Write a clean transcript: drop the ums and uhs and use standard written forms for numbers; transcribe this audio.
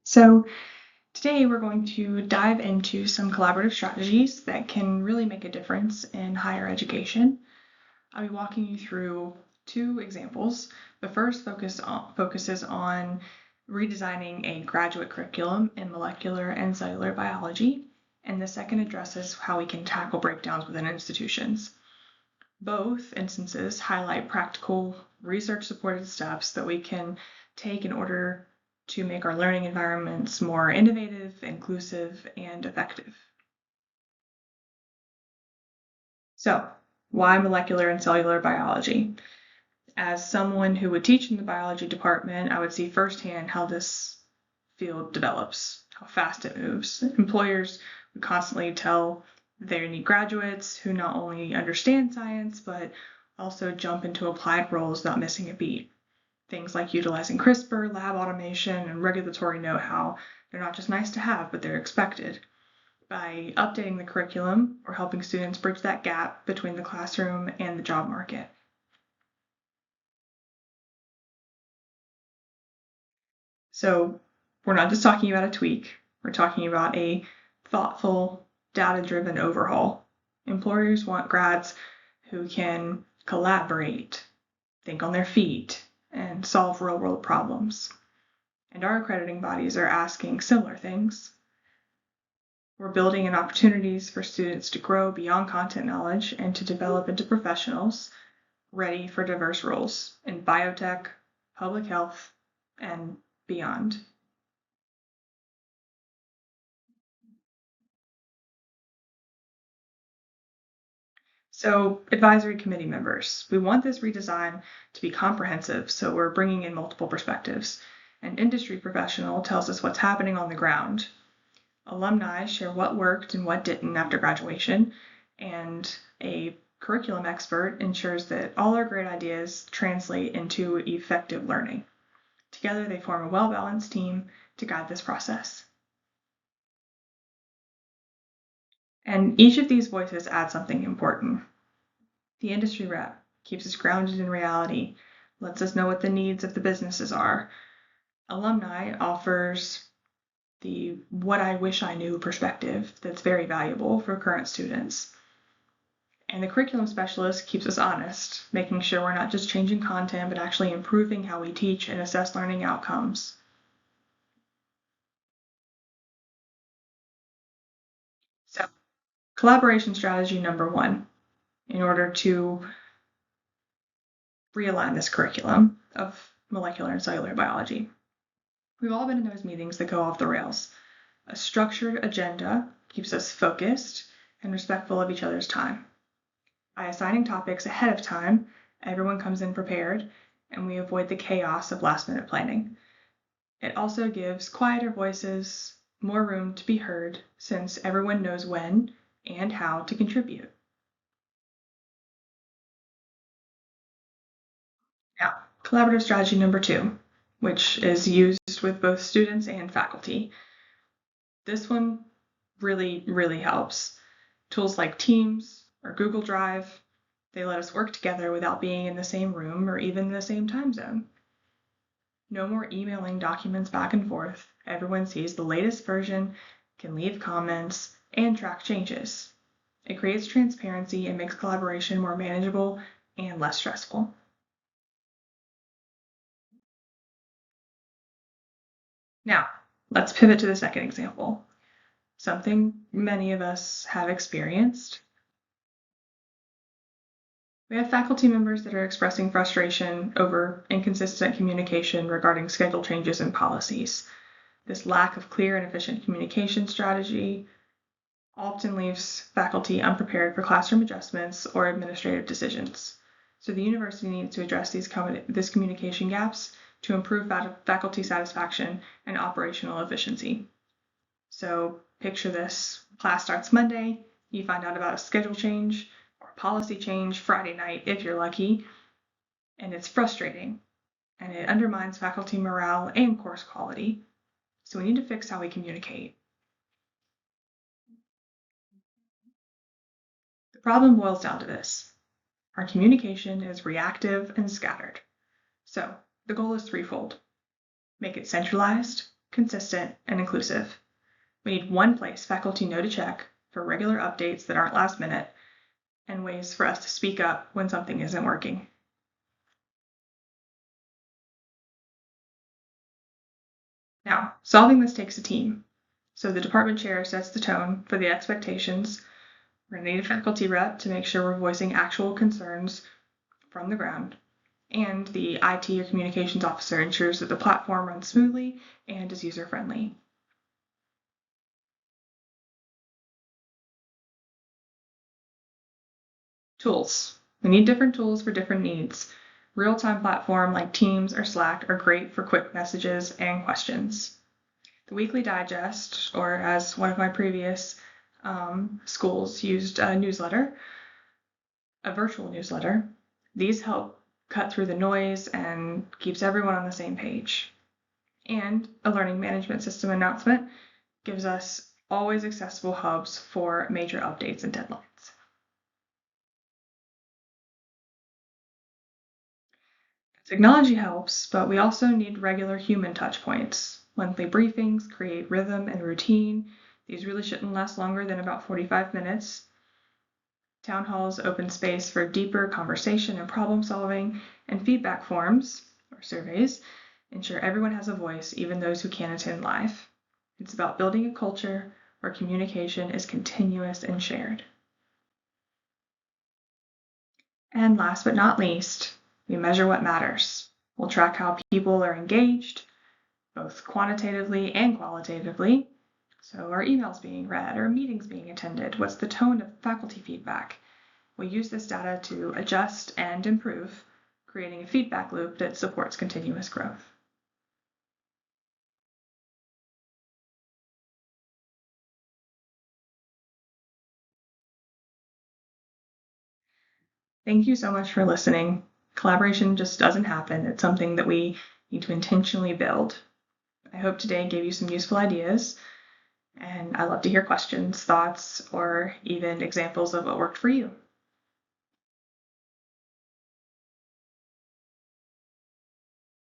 So today we're going to dive into some collaborative strategies that can really make a difference in higher education. I'll be walking you through two examples. The first focuses on redesigning a graduate curriculum in molecular and cellular biology, and the second addresses how we can tackle breakdowns within institutions. Both instances highlight practical research-supported steps that we can take in order to make our learning environments more innovative, inclusive, and effective. So, why molecular and cellular biology? As someone who would teach in the biology department, I would see firsthand how this field develops, how fast it moves. Employers would constantly tell they need graduates who not only understand science, but also jump into applied roles without missing a beat. Things like utilizing CRISPR, lab automation, and regulatory know-how, they're not just nice to have, but they're expected. By updating the curriculum, we're helping students bridge that gap between the classroom and the job market. So we're not just talking about a tweak, we're talking about a thoughtful, data-driven overhaul. Employers want grads who can collaborate, think on their feet, and solve real-world problems. And our accrediting bodies are asking similar things. We're building in opportunities for students to grow beyond content knowledge and to develop into professionals ready for diverse roles in biotech, public health, and beyond. So, advisory committee members, we want this redesign to be comprehensive, so we're bringing in multiple perspectives. An industry professional tells us what's happening on the ground. Alumni share what worked and what didn't after graduation, and a curriculum expert ensures that all our great ideas translate into effective learning. Together, they form a well-balanced team to guide this process. And each of these voices adds something important. The industry rep keeps us grounded in reality, lets us know what the needs of the businesses are. Alumni offers the what I wish I knew perspective that's very valuable for current students. And the curriculum specialist keeps us honest, making sure we're not just changing content, but actually improving how we teach and assess learning outcomes. So, collaboration strategy number one, in order to realign this curriculum of molecular and cellular biology. We've all been in those meetings that go off the rails. A structured agenda keeps us focused and respectful of each other's time. By assigning topics ahead of time, everyone comes in prepared, and we avoid the chaos of last-minute planning. It also gives quieter voices more room to be heard, since everyone knows when and how to contribute. Now, collaborative strategy number two, which is used with both students and faculty. This one really helps. Tools like Teams or Google Drive, they let us work together without being in the same room or even the same time zone. No more emailing documents back and forth. Everyone sees the latest version, can leave comments, and track changes. It creates transparency and makes collaboration more manageable and less stressful. Now, let's pivot to the second example. Something many of us have experienced. We have faculty members that are expressing frustration over inconsistent communication regarding schedule changes and policies. This lack of clear and efficient communication strategy often leaves faculty unprepared for classroom adjustments or administrative decisions. So the university needs to address these communication gaps to improve faculty satisfaction and operational efficiency. So picture this: class starts Monday, you find out about a schedule change or policy change Friday night if you're lucky, and it's frustrating and it undermines faculty morale and course quality. So we need to fix how we communicate. The problem boils down to this: our communication is reactive and scattered. So the goal is threefold: make it centralized, consistent, and inclusive. We need one place faculty know to check for regular updates that aren't last minute, and ways for us to speak up when something isn't working. Now, solving this takes a team. So the department chair sets the tone for the expectations. We're going to need a faculty rep to make sure we're voicing actual concerns from the ground. And the IT or communications officer ensures that the platform runs smoothly and is user-friendly. Tools. We need different tools for different needs. Real-time platform like Teams or Slack are great for quick messages and questions. The weekly digest, or as one of my previous schools used, a newsletter, a virtual newsletter. These help cut through the noise and keeps everyone on the same page. And a learning management system announcement gives us always accessible hubs for major updates and deadlines. Technology helps, but we also need regular human touch points. Monthly briefings create rhythm and routine. These really shouldn't last longer than about 45 minutes. Town halls open space for deeper conversation and problem solving, and feedback forms, or surveys, ensure everyone has a voice, even those who can't attend live. It's about building a culture where communication is continuous and shared. And last but not least, we measure what matters. We'll track how people are engaged, both quantitatively and qualitatively. So are emails being read, are meetings being attended? What's the tone of faculty feedback? We use this data to adjust and improve, creating a feedback loop that supports continuous growth. Thank you so much for listening. Collaboration just doesn't happen. It's something that we need to intentionally build. I hope today gave you some useful ideas, and I love to hear questions, thoughts, or even examples of what worked for you.